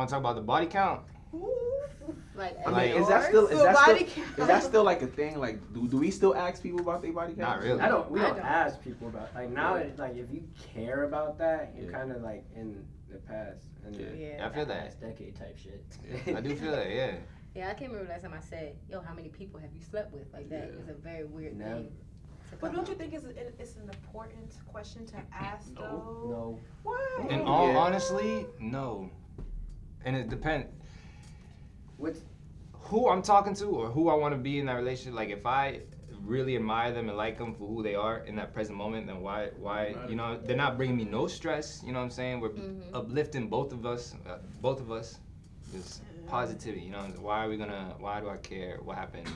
want to talk about the body count? Like, I mean, is that still like a thing? Like, do we still ask people about their body count? Not really. We don't ask people about like now. Like if you care about that, you're kind of like in the past. And I feel that. Last decade type shit. I do feel that. Yeah. Yeah, I can't remember last time I said, "Yo, how many people have you slept with?" Like that is a very weird thing. But don't you think it's an important question to ask though? No. Why? In all honestly, no. And it depends. Who I'm talking to or who I want to be in that relationship. Like if I really admire them and like them for who they are in that present moment, then why you know, they're not bringing me no stress, you know what I'm saying? We're uplifting both of us, just positivity, you know. Why do I care what happened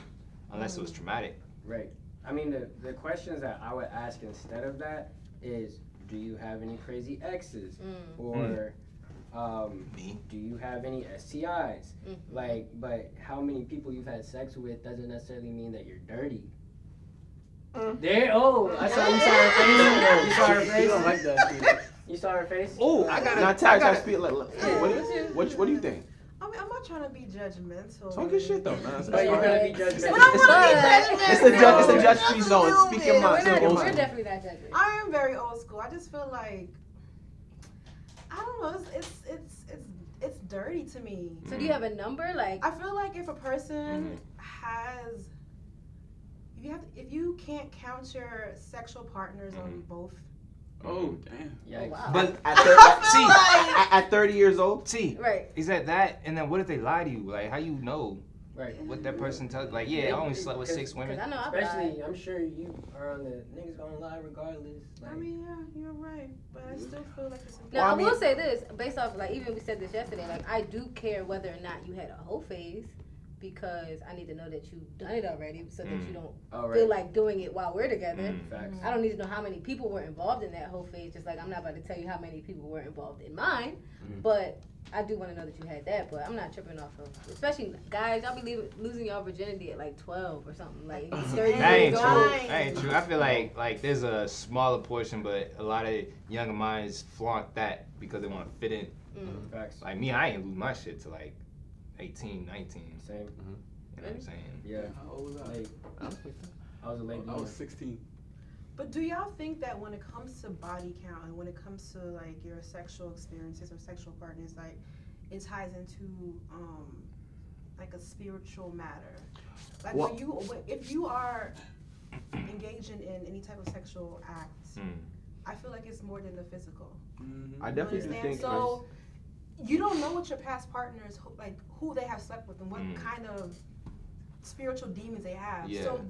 unless it was traumatic? Right. I mean, the questions that I would ask instead of that is, do you have any crazy exes? Or do you have any STIs? Like, but how many people you've had sex with doesn't necessarily mean that you're dirty. There, I saw you saw her face. You saw her face. You don't like that. You saw her face. Oh, I gotta speak. What do you think? I mean, I'm not trying to be judgmental. Talk your shit though, man. But you're gonna be judgmental. But I want to be judgmental. It's a judge-free zone. Speak your mind. We're definitely not judging. I am very old school. I just feel like I don't know. It's dirty to me. So do you have a number? Like I feel like if a person has, if you can't count your sexual partners on both. Oh damn! Yeah. Wow. But at 30 years old, right? Is that? And then what if they lie to you? Like how you know? Right. What that person tells? Like I only slept with 6 women. I know especially, I'm sure you are on the niggas gonna lie regardless. Like, I mean, yeah, you're right, but I still feel like it's important. Now I will say this, based off like even we said this yesterday. Like I do care whether or not you had a whole phase. Because I need to know that you've done it already so that you don't feel like doing it while we're together. I don't need to know how many people were involved in that whole phase, just like I'm not about to tell you how many people were involved in mine. But I do want to know that you had that, but I'm not tripping off of, especially guys, y'all be losing y'all virginity at like 12 or something. Like 30 That ain't years true. old. That ain't true. I feel like there's a smaller portion, but a lot of younger minds flaunt that because they want to fit in. Facts. Like me, I ain't lose my shit to like 18, 19. Same. You know what I'm saying? Yeah. How old was I? I was a late I was 16. But do y'all think that when it comes to body count and when it comes to like your sexual experiences or sexual partners, like it ties into like a spiritual matter? Like if you are engaging in any type of sexual acts, I feel like it's more than the physical. I definitely do think so. You don't know what your past partners, like who they have slept with and what kind of spiritual demons they have. Yeah. So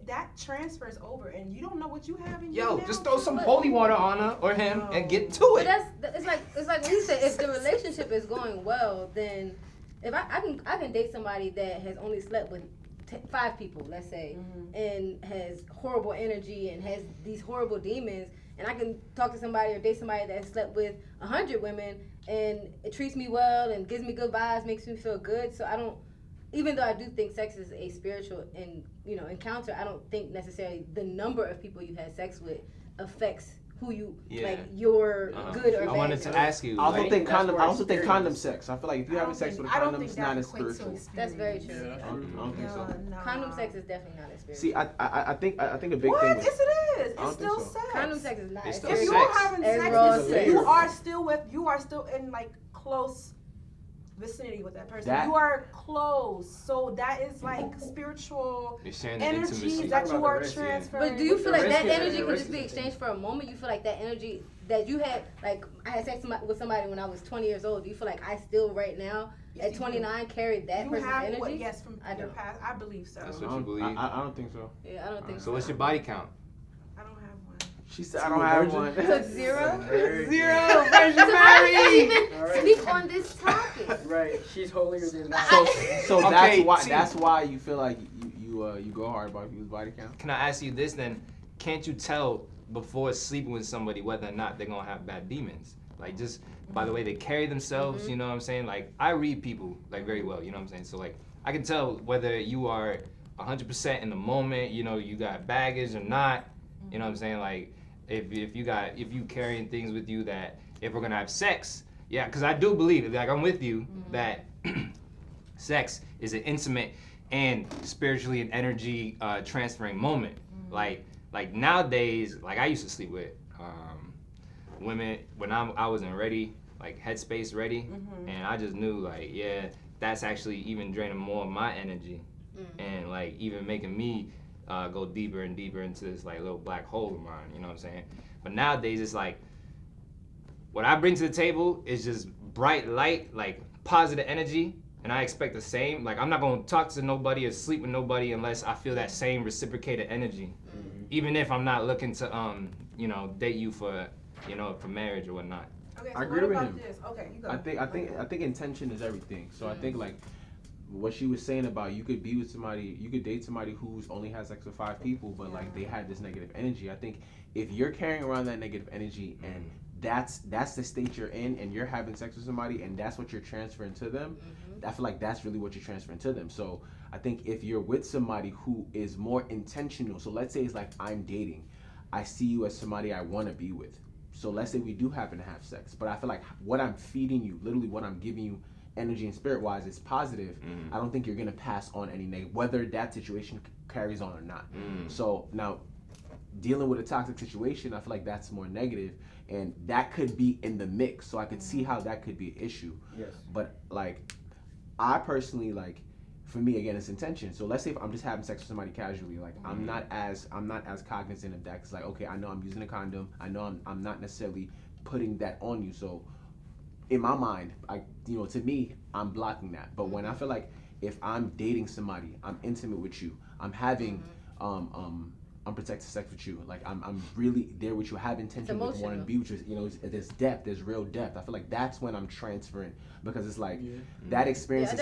that transfers over, and you don't know what you have in you now. Just throw some holy water on her or him and get to it. But it's like when you say if the relationship is going well, then if I can date somebody that has only slept with 5 people, let's say, and has horrible energy and has these horrible demons, and I can talk to somebody or date somebody that slept with 100 women and it treats me well and gives me good vibes, makes me feel good. So I don't, even though I do think sex is a spiritual encounter, I don't think necessarily the number of people you had sex with affects who you like your good or bad. I wanted to ask you. I also think condom sex. I feel like if you're having sex with a condom, it's not as spiritual. That's very true. Yeah, I don't think so. No. Condom sex is definitely not as spiritual. See, I think a big thing. Yes, it is. It's still sex. Condom sex is not. It's if still you're sex. having sex, you are still in like close vicinity with that person. You are close, so that is like spiritual energy that you are transferring. But do you feel like that energy could just be exchanged for a moment? You feel like that energy that you had, like I had sex with somebody when I was 20 years old. Do you feel like I still right now at 29 carry that person's energy? Yes, from your past. I believe so. That's what you believe. I don't think so. Yeah, I don't think so. So what's your body count? I don't have one. She said I don't have one. So 0? Zero. So how do you even speak on this topic? Right, she's holier than thou. So that's why you feel like you go hard about people's body count. Can I ask you this then? Can't you tell before sleeping with somebody whether or not they're gonna have bad demons? Like just by the way they carry themselves, you know what I'm saying? Like I read people like very well, you know what I'm saying? So like I can tell whether you are 100% in the moment, you know, you got baggage or not, you know what I'm saying? Like if you carrying things with you that if we're gonna have sex, yeah, because I do believe, like I'm with you, that sex is an intimate and spiritually and energy transferring moment. Like nowadays, like I used to sleep with women when I wasn't ready, like headspace ready, and I just knew like, yeah, that's actually even draining more of my energy, and like even making me go deeper and deeper into this like little black hole of mine, you know what I'm saying? But nowadays it's like, what I bring to the table is just bright light, like positive energy, and I expect the same. Like I'm not gonna talk to nobody or sleep with nobody unless I feel that same reciprocated energy, even if I'm not looking to date you for for marriage or whatnot. Okay, so I agree with him. this? Okay, you go. I think intention is everything. So I think like what she was saying about you could be with somebody, you could date somebody who's only has sex with 5 people, but like they had this negative energy. I think if you're carrying around that negative energy and that's the state you're in, and you're having sex with somebody and that's what you're transferring to them, I feel like that's really what you're transferring to them. So I think if you're with somebody who is more intentional, so let's say it's like I'm dating, I see you as somebody I want to be with. So let's say we do happen to have sex, but I feel like what I'm feeding you, literally what I'm giving you energy and spirit wise is positive. I don't think you're going to pass on any negative, whether that situation carries on or not. So now dealing with a toxic situation, I feel like that's more negative, and that could be in the mix. So I could see how that could be an issue. Yes. But like, I personally, like, for me, again, it's intention. So let's say if I'm just having sex with somebody casually, like I'm not as cognizant of that. Cause like, okay, I know I'm using a condom. I know I'm not necessarily putting that on you. So in my mind, to me, I'm blocking that. But when I feel like if I'm dating somebody, I'm intimate with you, I'm having unprotected sex with you, like I'm really there with you, have intention with wanting to be with you, there's depth, there's real depth. I feel like that's when I'm transferring, because it's like that experience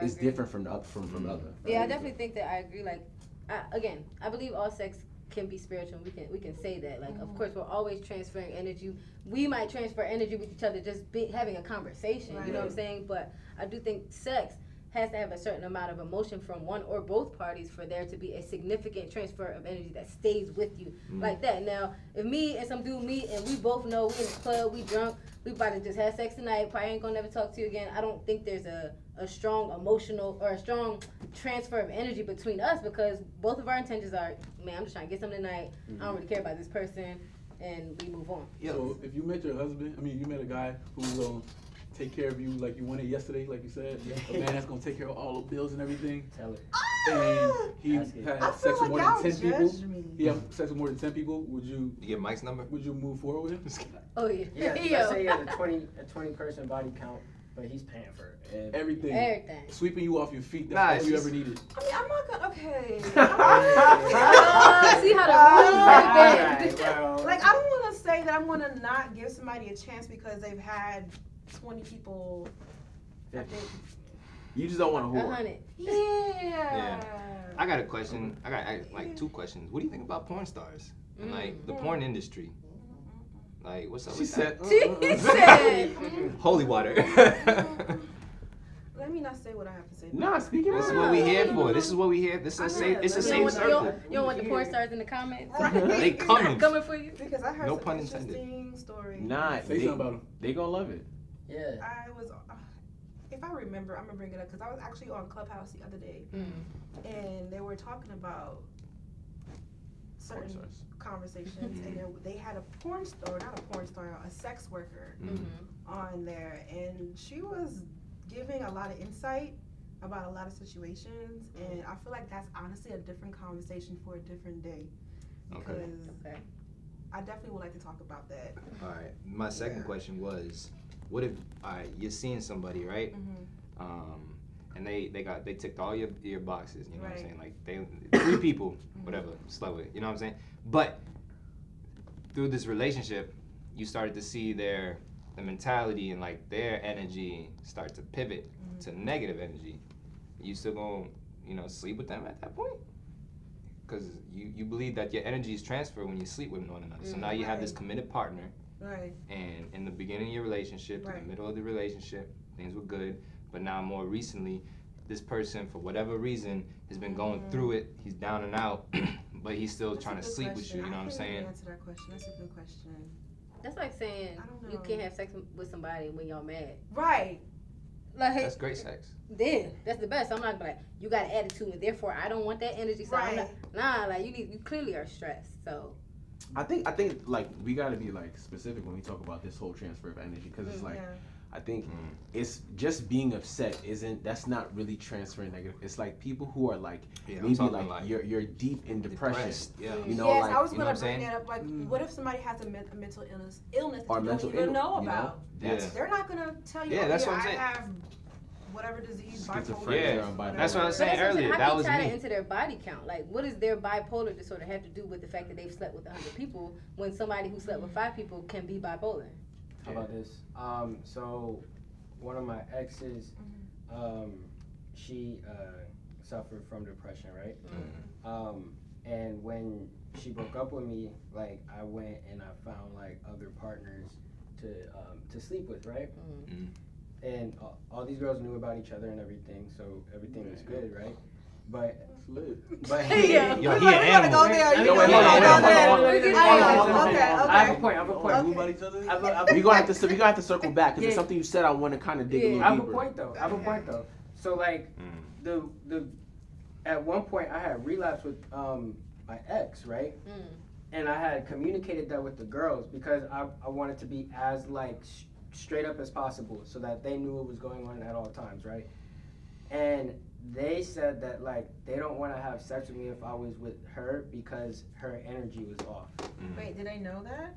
is different from the other. Yeah, I definitely think that I agree. Like, I believe all sex can be spiritual. We can say that. Like, of course, we're always transferring energy. We might transfer energy with each other, just having a conversation. Right. You know what I'm saying? But I do think sex has to have a certain amount of emotion from one or both parties for there to be a significant transfer of energy that stays with you like that. Now, if me and some dude meet and we both know we in the club, we drunk, we about to just have sex tonight, probably ain't gonna never talk to you again, I don't think there's a strong emotional or a strong transfer of energy between us, because both of our intentions are, man, I'm just trying to get something tonight, I don't really care about this person, and we move on. So if you met your husband, you met a guy who take care of you like you wanted yesterday, like you said, a man that's gonna take care of all the bills and everything. Tell it. And he had sex with more than 10 people. He had sex with more than 10 people. Would you get Mike's number? Would you move forward with him? Oh yeah. Yeah. Let's say he has a 20 person body count, but he's paying for everything. Sweeping you off your feet. That's all you ever needed. I'm not gonna. Okay. See how the rules right, like, I don't want to say that I'm gonna not give somebody a chance because they've had 20 people. I think. You just don't want to whore. 100. Yeah. I got a question. I got like 2 questions. What do you think about porn stars and like the porn industry? Like, what's up with that? She said. Holy water. Let me not say what I have to say. Nah, speaking of this is what we here for. This is what we here. This is a safe. It's a safe circle. You don't want the porn stars in the comments? They coming for you. Because I heard no some pun interesting story. Nah, say something about them. They gonna love it. Yeah. I was, if I remember, I'm gonna bring it up because I was actually on Clubhouse the other day, and they were talking about certain conversations, and they had a porn star, not a porn star, a sex worker on there, and she was giving a lot of insight about a lot of situations, and I feel like that's honestly a different conversation for a different day. Because I definitely would like to talk about that. All right. My second question was, what if you're seeing somebody, right? And they ticked all your boxes, you know what I'm saying? Like they 3 people, whatever, slept with, you know what I'm saying? But through this relationship, you started to see the mentality and like their energy start to pivot to negative energy. You still gonna, sleep with them at that point? Because you believe that your energy is transferred when you sleep with one another. So now you have this committed partner. Right. And in the beginning of your relationship, in the middle of the relationship, things were good. But now more recently, this person, for whatever reason, has been going through it. He's down and out, but he's still trying to sleep with you. You know what I'm saying? Answer that question. That's a good question. That's like saying you can't have sex with somebody when y'all mad. Right. Like That's great sex. Yeah, that's the best. I'm not like you got an attitude, and therefore I don't want that energy. So I'm not, like you clearly are stressed. So I think like we gotta be like specific when we talk about this whole transfer of energy because it's like I think it's just being upset that's not really transferring negative. It's like people who are like maybe like you're deep in depression. Yeah. You know, I was gonna bring bring that up. Like, what if somebody has a mental illness or that you don't even know about? They're not gonna tell you. Yeah, that's what I'm saying. I have whatever disease, bipolar. Yeah, that's what I was saying earlier. How that was tie me. that into their body count? Like, what does their bipolar disorder have to do with the fact that they've slept with 100 people when somebody who slept with 5 people can be bipolar? How about this? So one of my exes, she suffered from depression, right? And when she broke up with me, like I went and I found like other partners to sleep with, right? And all these girls knew about each other and everything, so everything was good, right? But yeah, yo, he an animal. I have a point. Knew about each other? We gonna have to circle back because there's something you said I want to kind of dig a little deeper. I have a point though. So like the at one point I had relapsed with my ex, right? And I had communicated that with the girls because I wanted to be as like straight up as possible so that they knew what was going on at all times, right? And they said that like they don't want to have sex with me if I was with her because her energy was off. Wait, did I know that?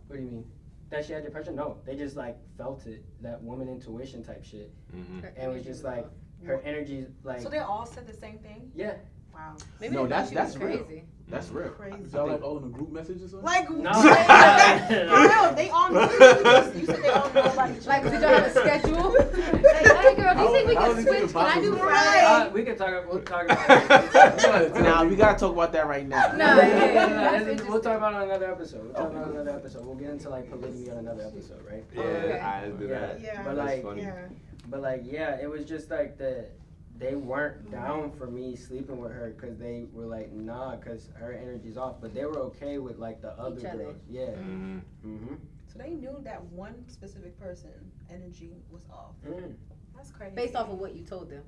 What do you mean? That she had depression? No, they just like felt it, that woman intuition type shit. And it was just like her energy like. So they all said the same thing? Yeah. Wow. Maybe no, that's real. crazy. That's real. Crazy. Is y'all like all in a group message or something? Like, no. For real, they all know. You said they all know about each other. Like, did y'all have a schedule? Like, hey girl, do you think we can switch? Can I do Friday? We can talk. We'll talk about it. Now we gotta talk about that right now. No, we'll talk about it on another episode. We'll get into like polygamy on another episode, right? Yeah, I do that. Yeah. But like, yeah. it was just like they weren't down for me sleeping with her because they were like, nah, because her energy's off. But they were okay with like the other girls. Yeah. So they knew that one specific person energy was off. That's crazy. Based off of what you told them.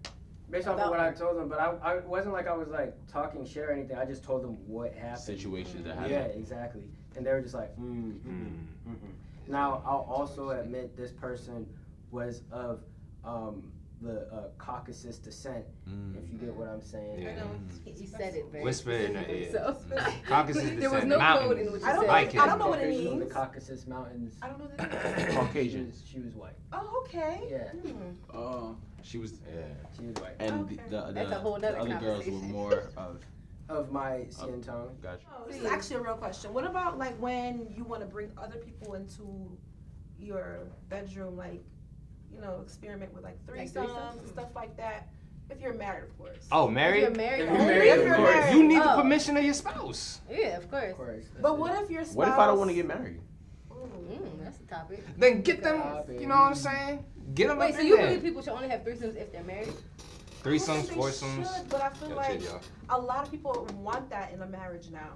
Based off of what I told them, but I wasn't like I was like talking shit or anything. I just told them what happened. Situations that happened. Yeah, exactly. And they were just like, Now I'll also admit this person was of the Caucasus descent, if you get what I'm saying. Yeah. You said it very Whisper in the ear. So. Caucasus descent. There was no code in what you said. I don't know what it Caucasus, means. The Caucasus Mountains. I don't know that. Caucasian. She was white. Oh, okay. Yeah. She was. She was white. And That's a the whole nother other girls were conversation. more of my skin tone. Gotcha. This is actually a real question. What about like when you want to bring other people into your bedroom, like, you know, experiment with like threesomes and stuff like that? If you're married, of course. Oh, married? If you're married, If you're married, of course. You need the permission of your spouse. Yeah, of course. But what if your spouse? What if I don't want to get married? That's a topic. Then get them, you know what I'm saying? Get them Wait, up so in you there. believe people should only have threesomes if they're married? Threesomes, They foursomes. should, but I feel like a lot of people want that in a marriage now.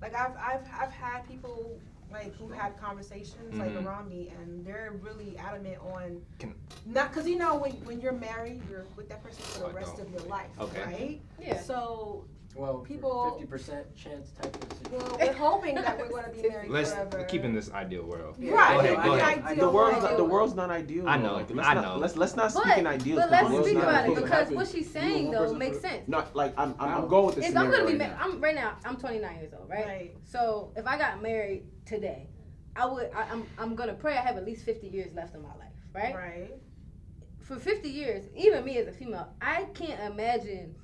Like I've had people like who had conversations like around me, and they're really adamant on not because you know when you're married, you're with that person for the rest of your life, right? Yeah. So Well, people 50% chance type of situation. well, we're hoping that we're going to be married We're forever. keeping this ideal world. Right. Go ahead. Ideal The world. world's not ideal. I know, Like, I know. Let's not speak in ideals. But the let's world's speak not about it ideal. because what she's saying though makes sense. No, like I'm going with this. If I'm gonna be married, married, right now I'm 29 years old, right? So if I got married today, I'm gonna pray I have at least 50 years left in my life, right? Right. For 50 years, even me as a female, I can't imagine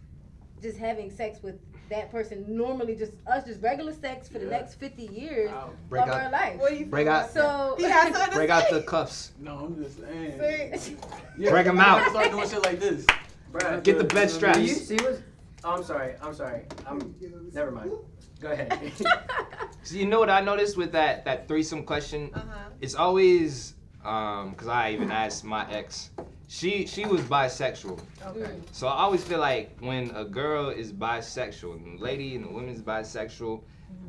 just having sex with that person normally, just regular sex for the next 50 years of our life. Break out the cuffs. No, I'm just saying. Break them out. Start doing shit like this. Bruh, Get the bed straps. Do you see what? Oh, I'm sorry. Never mind. Go ahead. So you know what I noticed with that threesome question? It's always because I even asked my ex. She was bisexual. Okay. So I always feel like when a girl is bisexual, and the lady and the woman's bisexual,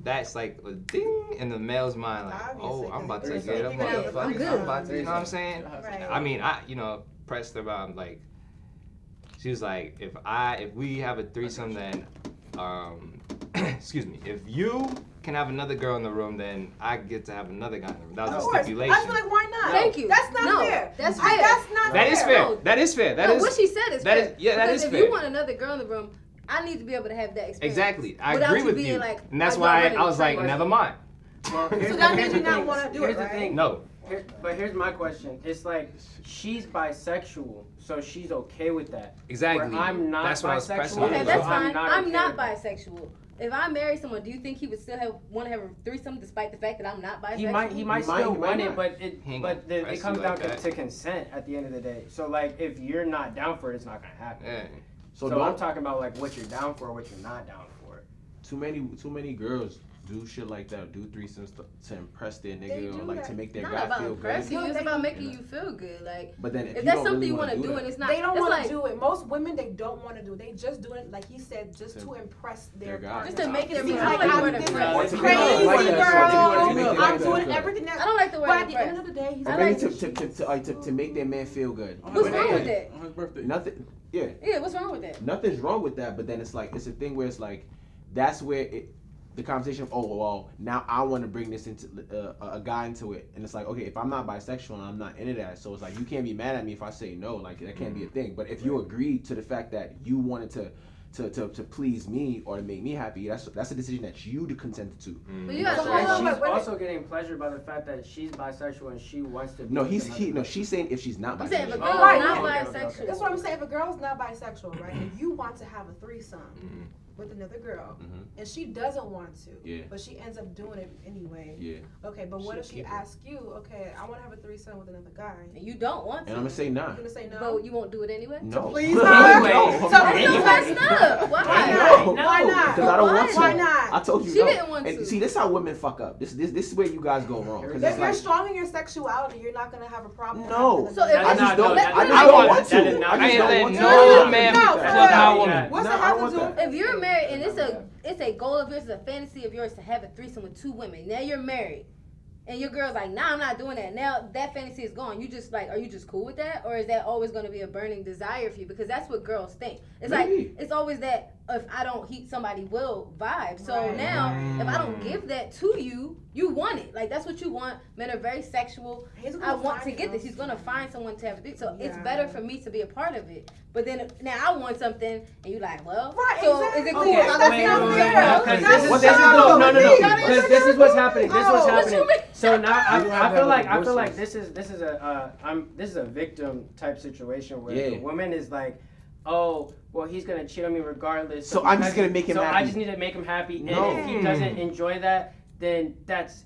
that's like a ding in the male's mind, like, Obviously, I'm about to because get you're a gonna- motherfucker. I'm good. I'm about to, you know what I'm saying? Right. I mean, pressed her about, like, she was like, if we have a threesome, then, excuse me, if you can have another girl in the room, then I get to have another guy in the room. That Of was a course. stipulation. I feel like, why not? Thank you. That's not No, fair. that's fair. That's not That fair. is fair. No. That is fair. That No, is what she said is that fair. is- yeah, that because is if fair. you want another girl in the room, I need to be able to have that experience. Exactly. I without agree with being you. Like, And that's y'all why running I was the like, train. never mind. Well, So here's that the- means here's you the not thing. want to do Here's it, the right? thing. No. But here's my question. It's like she's bisexual, so she's okay with that. Exactly. Where I'm not That's what I was bisexual. pressing. Okay, So that's I'm fine. not I'm okay not with that. bisexual. If I marry someone, do you think he would still want to have a threesome despite the fact that I'm not bisexual? He might He might, still he might want not. it, but He ain't it gonna press comes you down like that. to consent at the end of the day. So like, if you're not down for it, it's not gonna happen. Yeah. So So I'm don't talking about like what you're down for, what you're not down for. too many girls do shit like that, do threesomes to impress their They nigga or do like that. to make their Not guy about feel impressing good. you. It's No, about they- making you feel good. Like, But then if you that's don't something really you want to do, and it's not, They don't it's want like, to do it. Most women, they don't want to do it. They just do it, like he said, just to impress their guy. partner. just to make it Be seem like, like I'm word this impress. Or to crazy make it like that, girl. to make it I'm like doing that. everything that. I don't like the word But at the end impress. of the day, he's Or I maybe like- to make their man feel good. What's wrong with that? On his birthday. Nothing. Yeah. Yeah, what's wrong with that? Nothing's wrong with that, but then it's like it's a thing where it's like that's where the conversation of well now I want to bring this into a guy into it, and it's like, okay, if I'm not bisexual and I'm not into that, so it's like you can't be mad at me if I say no, like that can't be a thing. But if you agree to the fact that you wanted to please me or to make me happy, that's a decision that you consented to. But you gotta So show hold on, them. She's wait. also getting pleasure by the fact that she's bisexual and she wants to. Be No, with another she's saying if she's not I'm saying if a bisexual. girl's Right, not yeah. bisexual. That's what I'm saying. If a girl's not bisexual, right, and you want to have a threesome with another girl, and she doesn't want to, Yeah. but she ends up doing it anyway. Yeah. Okay, but what She'll if she keep it. asks you, okay, I want to have a threesome with another guy? And you don't want And to, I'm gonna say nah. You're gonna say no? but you won't do it anyway. No. please No, her? no. So- That's Anyway. so messed up. Why? No, Why not? Because I don't want to. Why not? I told you She no. didn't want and to. see, this is how women fuck up. This is where you guys go wrong. 'Cause If it's you're like, strong in your sexuality, you're not gonna have a problem. No. So if I just don't. let- I just don't want to. that is not- I just I don't ain't want to. letting no man No, fuck no. our woman. What's No, it I have don't to do? want that. If you're married and it's a goal of yours, it's a fantasy of yours to have a threesome with two women. Now you're married, and your girl's like, nah, I'm not doing that. Now that fantasy is gone. You just like, are you just cool with that, or is that always going to be a burning desire for you? Because that's what girls think. It's Maybe. like it's always that if I don't heat somebody will vibe. So Right. now if I don't give that to you, you want it. Like that's what you want. Men are very sexual. He's gonna I want to find get this. else. He's gonna find someone to have it. So it's Yeah. better for me to be a part of it. But then now I want something, and you like, well, Right, so exactly. is it cool? Okay, if I that's go not see fair. someone else? Because That's this is what this is y'all no do. no no You no. gotta Because this is what's happening. This is what's What you happening. mean? So now You don't have I feel that like with this is a victim type situation where Yeah. the woman is like, oh, well, he's gonna cheat on me regardless. So I'm just gonna make him so happy. I just need to make him happy. No. And if he doesn't enjoy that, then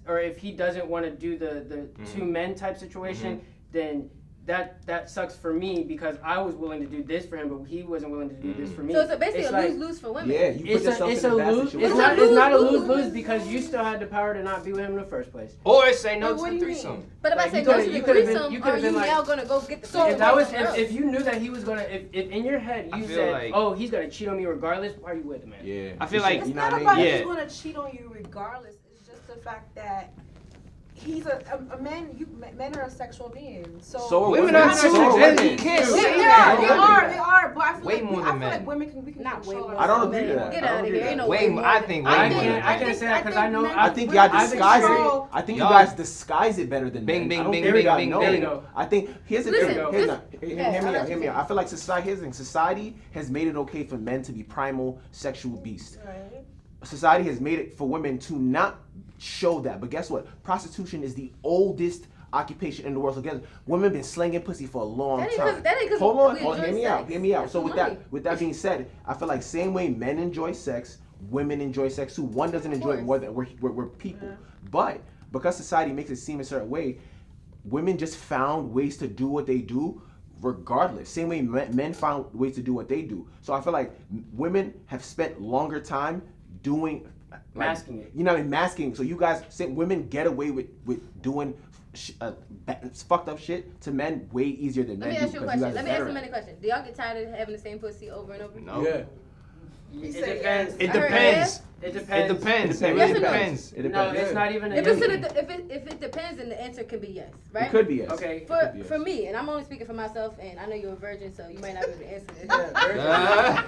or if he doesn't want to do the two men type situation, then that sucks for me because I was willing to do this for him, but he wasn't willing to do this for me. So it's basically It's a like- lose-lose for women. Yeah, you put yourself it's in a a bad lose. situation. It's not a lose-lose. lose because you still had the power to not be with him in the first place. Or say no But to what the do you threesome. mean? But if Like, I say you no could've- to the you could've been- threesome, you could've are you been like- now gonna go get the So If that was girl? if you knew that he was gonna if in your head I you feel said, like- oh, he's gonna cheat on me regardless, why are you with him, man? Yeah. I feel like- It's you know not what I about mean? Yeah. if he's gonna cheat on you regardless. It's just the fact that he's a man. Men are a sexual being. So Women are are so too. are women. You can't Too. say They that. are. They are. But I feel Way like more I than feel men. like women can Not way control more. I don't ourselves. agree to that. Get I out don't of agree here. to Ain't that. no Way way more- more. I think I way can't more. I can't say that because I know I think y'all I've disguise it. experienced- I think you Y'all- guys disguise it better than Bing, men. bing, I don't bing, think bing, y'all bing, know bing. it. I think here's the Listen, thing. this- Hear me I'll out. let Hear you me out. I feel like society has made it okay for men to be primal sexual beasts. Right. Society has made it for women to not show that. But guess what? Prostitution is the oldest occupation in the world. So guess women been slinging pussy for a long That ain't time. 'cause- that ain't 'cause Hold on, we hear enjoy me sex. out. Hear me out. That's So the with money. that being said, I feel like same way men enjoy sex, women enjoy sex too. One doesn't enjoy it course. more than we're people. But because society makes it seem a certain way, women just found ways to do what they do regardless. Same way men found ways to do what they do. So I feel like women have spent longer time doing Masking it. You know what I mean? Masking. So you guys, women get away with doing fucked up shit to men way easier than Let men me do ask you a because you question. guys Let are me ask better him at any question. Do y'all get tired of having the same pussy over and over? No. Yeah. It depends. It depends. It depends. It depends. It Yes really or no? depends. It No, depends. it's not even. If it depends, then the answer could be yes, right? It could be yes. Okay. For me, and I'm only speaking for myself, and I know you're a virgin, so you might not be able to answer this.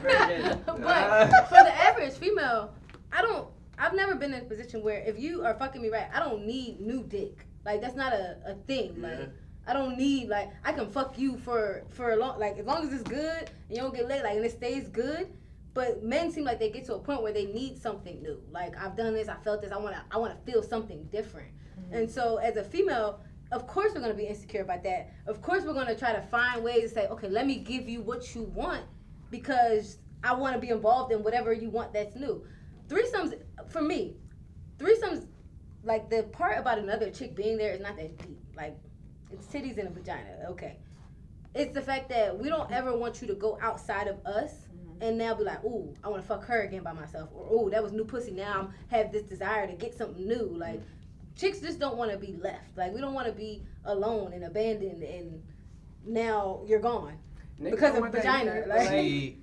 Virgin. But for the average female, I've never been in a position where if you are fucking me right, I don't need new dick. Like that's not a thing. Like I don't need like I can fuck you for a long like as long as it's good and you don't get laid like and it stays good. But men seem like they get to a point where they need something new. Like I've done this, I felt this, I wanna feel something different. Mm-hmm. And so as a female, of course we're gonna be insecure about that. Of course we're gonna try to find ways to say, okay, let me give you what you want because I wanna be involved in whatever you want that's new. Threesomes, for me, like the part about another chick being there is not that deep. Like it's titties and a vagina, okay. It's the fact that we don't ever want you to go outside of us and now be like, ooh, I want to fuck her again by myself. Or, ooh, that was new pussy. Now I have this desire to get something new. Like, chicks just don't want to be left. Like, we don't want to be alone and abandoned and now you're gone. Because of vagina. Like, see,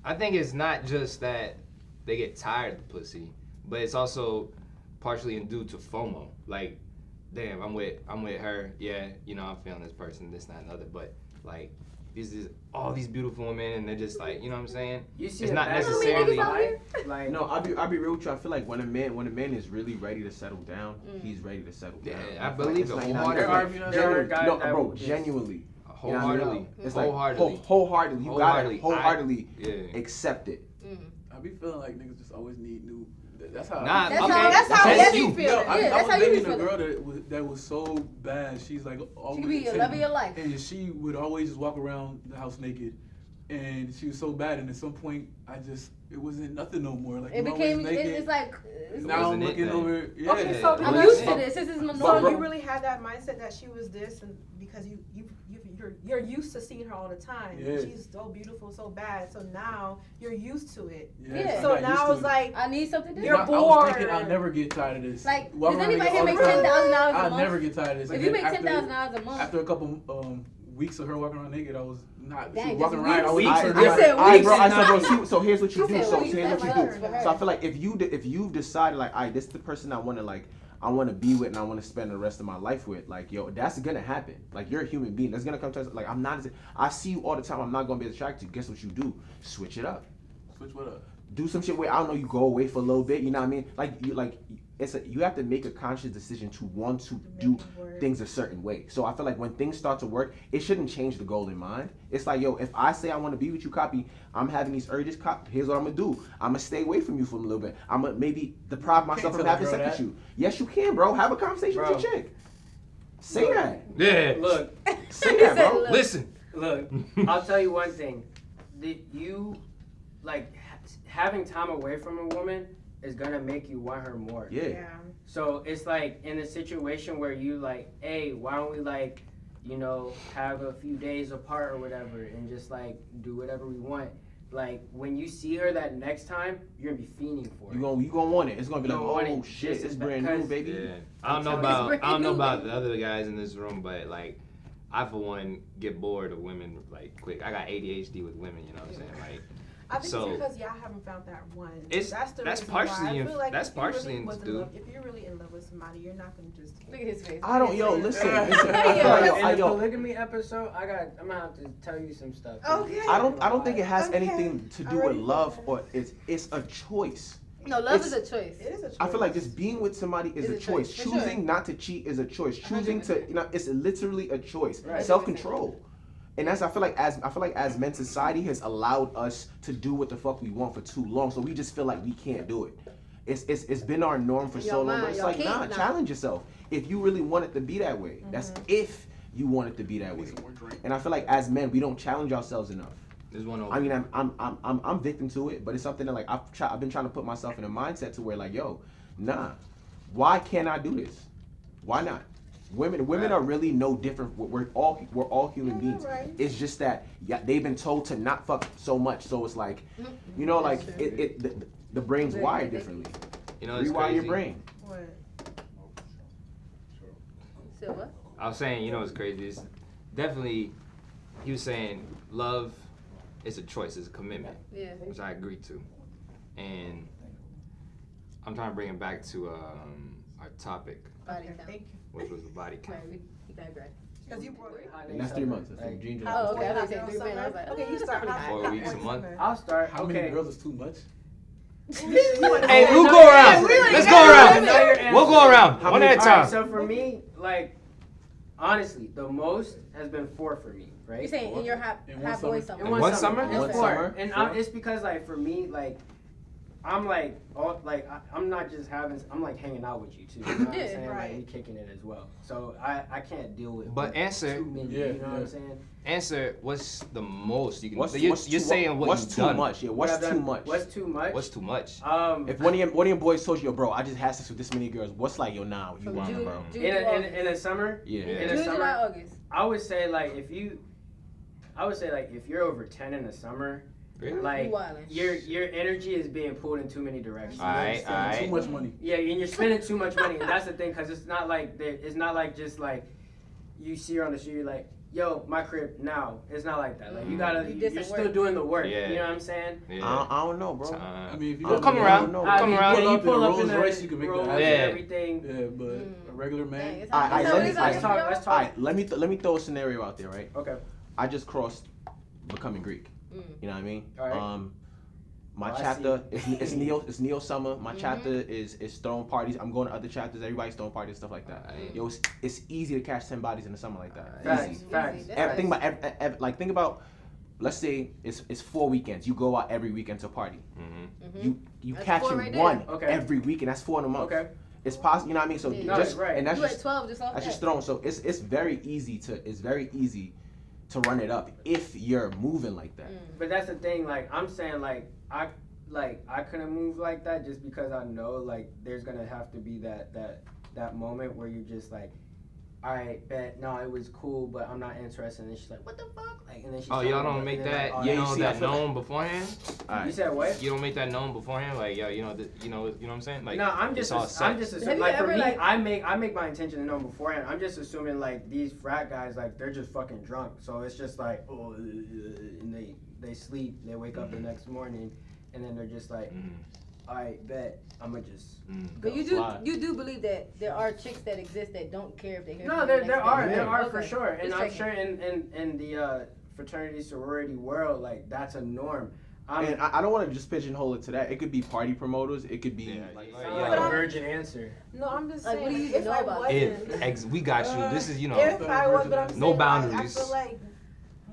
I think it's not just that they get tired of the pussy, but it's also partially due to FOMO. Like, damn, I'm with her. Yeah, you know, I'm feeling this person, this, that, and the other. But, like, these all these beautiful women, and they're just like, you know what I'm saying? You see it's a not bad necessarily like no. I'll be real with you. I feel like when a man is really ready to settle down, he's ready to settle down. Yeah, I believe it wholeheartedly. Genuinely. Wholeheartedly. It's like wholeheartedly. Wholeheartedly. You gotta Wholeheartedly accept it. I be feeling like niggas just always need new. That's how. Nah, that's how you feel. I was dating a girl that was so bad. She's like always. She could be the love of your life. And she would always just walk around the house naked, and she was so bad. And at some point, it wasn't nothing no more. Like it became. It's like. Now I'm looking over. Yeah. Okay, so I'm used to this. This is my norm. So you really had that mindset that she was this, and because you're used to seeing her all the time. Yeah. She's so beautiful, so bad. So now you're used to it. Yeah. So now it's like I need something different. You're I was thinking bored. I'll never get tired of this. Like, Walk does around anybody naked here all make the time. $10,000 a I'll month? never get tired of this. If And you then make $10,000 a month. after a couple weeks of her walking around naked, I was not. Dang, she was walking just around. I was weeks. not. You said weeks. Bro, I said, bro. So here's what you You do. said So weeks, here's what you that's do. for her. So I feel like if you've decided like, alright, this is the person I want to be with and I want to spend the rest of my life with. Like, yo, that's gonna happen. Like, you're a human being. That's gonna come to us. Like, I see you all the time. I'm not gonna be attracted to you. Guess what you do? Switch it up. Switch what up? Do some shit where I don't know. You go away for a little bit. You know what I mean? You have to make a conscious decision to want to do things a certain way. So I feel like when things start to work, it shouldn't change the goal in mind. It's like, yo, if I say I want to be with you, copy, I'm having these urges, copy, here's what I'm going to do. I'm going to stay away from you for a little bit. I'm going to maybe deprive myself from having sex with you. Yes, you can, bro. Have a conversation with your chick. Say that. Yeah. Look. Say that, bro. Listen. Look, I'll tell you one thing. Having time away from a woman is gonna make you want her more. Yeah. So it's like in a situation where you like, hey, why don't we like, you know, have a few days apart or whatever and just like do whatever we want. Like when you see her that next time, you're gonna be fiending for it. You gonna want it. It's gonna be like, oh shit, it's brand new, baby. Yeah. I don't know about the other guys in this room, but like I for one get bored of women like quick. I got ADHD with women, you know what I'm saying? Like I think it's because y'all haven't found that one. That's partially why. I feel like partially if you're really in love with somebody, you're not gonna just Look at his face. I don't, yo, listen. In the polygamy episode, I'm gonna have to tell you some stuff. Okay. I don't think it has anything to do with love or it's a choice. No, love is a choice. It is a choice. I feel like just being with somebody is a choice. for Choosing sure. not to cheat is a choice. Choosing to, it's literally a choice. Right. Self-control. And I feel like as men, society has allowed us to do what the fuck we want for too long. So we just feel like we can't do it. It's been our norm for so long. But it's like, nah, challenge yourself. If you really want it to be that way. That's if you want it to be that way. And I feel like as men, we don't challenge ourselves enough. There's one over. I mean, I'm victim to it, but it's something that like I've been trying to put myself in a mindset to where like, yo, nah, why can't I do this? Why not? Women are really no different. We're all human beings. Right. It's just that they've been told to not fuck so much, so it's like, you know, like the brain's wired differently. You know, it's Rewire crazy. your brain. What? So what? I was saying, you know, it's crazy. It's definitely, he was saying, love is a choice, it's a commitment, Yeah. which I agree to. And I'm trying to bring it back to our topic, Body count. Thank you. which was the body count. Right, we digress. Because you brought it. And that's 3 months. That's like June, July. Oh, okay. I Hot was girl 3 minutes. I was like, okay, you start hot 4 girl weeks a month. summer. I'll start. How okay. many girls is too much? Hey, we'll go around. Let's go around. We'll go around. One at a All right, time. so for me, like, honestly, the most has been 4 for me, right? You're saying in your hot In one boy summer? summer. In one summer? It's One 4. summer? And 4? it's because, like, for me, like, I'm like, I'm not just I'm like hanging out with you too. You know what I'm Yeah, saying? right. Like, we kicking it as well. So I can't deal with. But answer- too many. Yeah, You know what yeah. I'm saying? Answer, what's the most you can What's, you're what's too, saying what what's you've too done. much? Yeah, what's What I've too done- much? What's too much? What's too much? If one of your boys told you, yo, bro, I just had sex with this many girls, what's like, yo, now you From want June, bro? June in to August. the summer, Yeah. in the June, summer, July, August. I would say like if you're over 10 in the summer, Really? like You wildin'. your energy is being pulled in too many directions. Alright, alright. Too much money. Yeah, and you're spending too much money, and that's the thing, cause it's not like just like you see her on the street, you're like, yo, my crib now. It's not like that. Like You did you're some still work. doing the work. Yeah. You know what I'm saying? Yeah. I don't know, bro. I mean, if you I'll got come the- around. No, Come around. Yeah, you Pull pull up up in in a the Rolls Royce, you can make that Rolls happen. and Yeah. everything. Yeah, but a regular Dang, man. it's Alright, so let me- it's alright, like- let's talk. Alright, let me throw a scenario out there, right? Okay. I just crossed becoming Greek. Mm. You know what I mean? Alright. My Oh, I chapter it's neo summer. My Mhm. chapter is throwing parties. I'm going to other chapters. Everybody's throwing parties, stuff like that. Alright. Yo, it's easy to catch 10 bodies in the summer like that. Facts. Easy. Facts. That's Think about think about. Let's say it's 4 weekends. You go out every weekend to party. Mm-hmm. Mhm. You That's catch 4 it right there. one Okay. every week, and that's 4 in a month. Okay. It's possible. You know what I mean? So Yeah. just No, right. and that's You at just 12 just off that's that. just thrown. So it's very easy to run it up if you're moving like that. But that's the thing. Like I'm saying, I couldn't move like that just because I know like there's gonna have to be that moment where you're just like, all right, bet no, it was cool, but I'm not interested. And then she's like, what the fuck? Like, and then she's Oh, y'all don't make that, Yeah, you know, see, I that feel known beforehand? All You right. said what? You don't make that known beforehand? Like, yo, you know what I'm saying? Like, No, I'm just it's all set. assuming. you Like for ever, me, like- I make my intention known beforehand. I'm just assuming like these frat guys, like they're just fucking drunk. So it's just like, oh, and they sleep, they wake up the next morning, and then they're just like, I bet I'ma just. But you Fly. do believe that there are chicks that exist that don't care if they hear No, from you there the there next are day. there are Okay. for sure, and Just I'm checking. sure in the fraternity sorority world, like that's a norm. And I don't want to just pigeonhole it to that. It could be party promoters. It could be Yeah, like like, Sound yeah. like a virgin answer. No, I'm just Like, saying. what do you if even know I about wasn't, We got you. This is, you know, if I was, but I'm No saying, like, boundaries. I feel like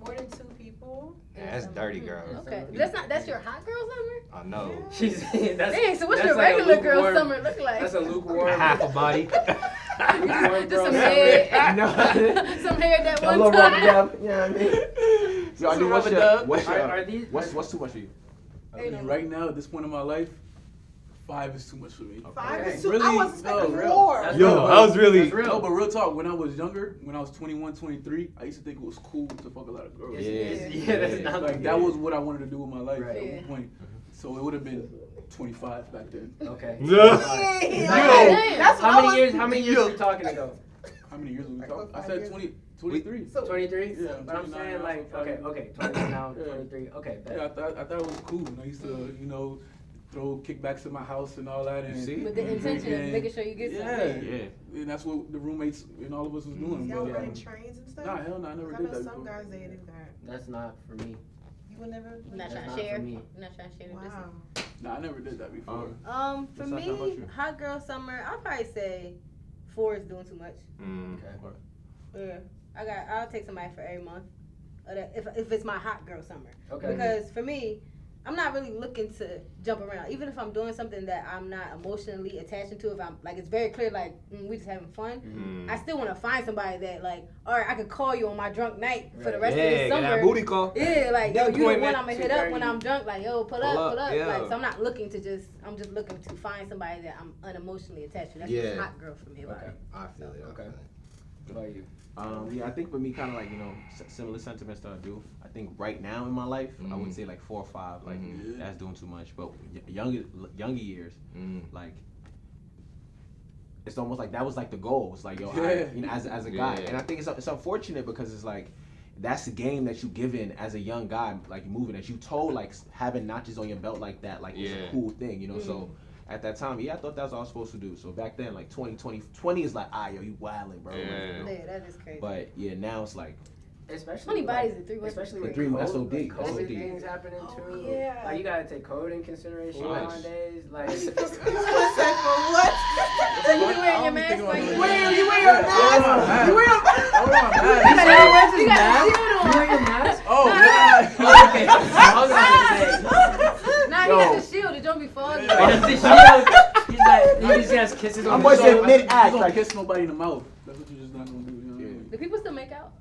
more than 2 people. yeah, that's dirty, girl. Okay, but that's your hot girl summer. I know. She's that's. Dang, so what's that's your like a regular girl lukewarm- summer look like? That's a lukewarm. Half a body. lukewarm Just girl some summer. head, No. some hair that A one little rubber time. dub. You know what I mean? Yo, I Some mean, rubber dub. Are these? what's too much for you? I mean, right now, at this point in my life, 5 is too much for me. 5 Okay. is too. Really? I was expecting No, real. more. That's Yo, real. I was really. That's real. No, but real talk, when I was younger, when I was 21, 23, I used to think it was cool to fuck a lot of girls. Yeah, that's not Like, that was what I wanted to do with my life Right. at Yeah. one point. So it would have been 25 back then. Okay. That's what How I was- many years are we talking ago? How many years were we Like, talking? I 5 said years. 23. So 23? Yeah, But I'm 29 saying now, like, so okay, 20 now, Yeah. 23. Okay, bet. Yeah, I thought it was cool. And I used to, throw kickbacks in my house and all that. And See? With the intention of and- making sure you get Yeah, something. Yeah. and that's what the roommates and all of us was doing. Y'all But, running trains and stuff? nah, hell no, I never I did know that some before. guys they do that. That's not for me. You would never. I'm not That's trying to not share. for me. I'm not trying to share the business. Wow. Nah, I never did that before. For What's that about me, you? hot girl summer, I'll probably say 4 is doing too much. Okay. Yeah, I'll take somebody for every month. If it's my hot girl summer. Okay. Because for me, I'm not really looking to jump around. Even if I'm doing something that I'm not emotionally attaching to, if I'm like, it's very clear, like, we just having fun. I still want to find somebody that, like, all right, I could call you on my drunk night for the rest of this summer. that booty call. Yeah, like, yo, you the one Appointment, I'm gonna hit up when 2:30. I'm drunk. Like, yo, pull up. yeah. Like, so I'm not looking to I'm just looking to find somebody that I'm unemotionally attached to. That's just Yeah. hot girl for me. Like, Okay. I feel it. Okay. What about you? Yeah, I think for me, kind of like, similar sentiments that I do. I think right now in my life, I would say like 4 or 5. Like, that's doing too much. But younger years, like, it's almost like that was like the goal. It's like, yo, Yeah. as a guy. Yeah. And I think it's unfortunate because it's like, that's the game that you given as a young guy, like moving, that you told like having notches on your belt like that, like was a cool thing, you know. So at that time, I thought that's all I was supposed to do. So back then, like 20 is like, yo, you wildin', bro. Yeah, that is crazy. But yeah, now it's like, especially 20 bodies in 3 months. Especially with with 3 months, COVID, SOD. COVID things happening too. Yeah. Like you gotta take code in consideration nowadays. Like What? So you be wearing your mask while you You wear your mask? You wear your mask? You got a shield on. you wear your mask? oh, Okay. I was gonna say. Nah, he got the shield. It don't be foggy. He has the shield. He's like, he just has kisses on I'm his gonna say shoulder. mid-act, You like, don't kiss nobody in the mouth. That's what you're just not gonna do. You know what I mean? Do people still make out?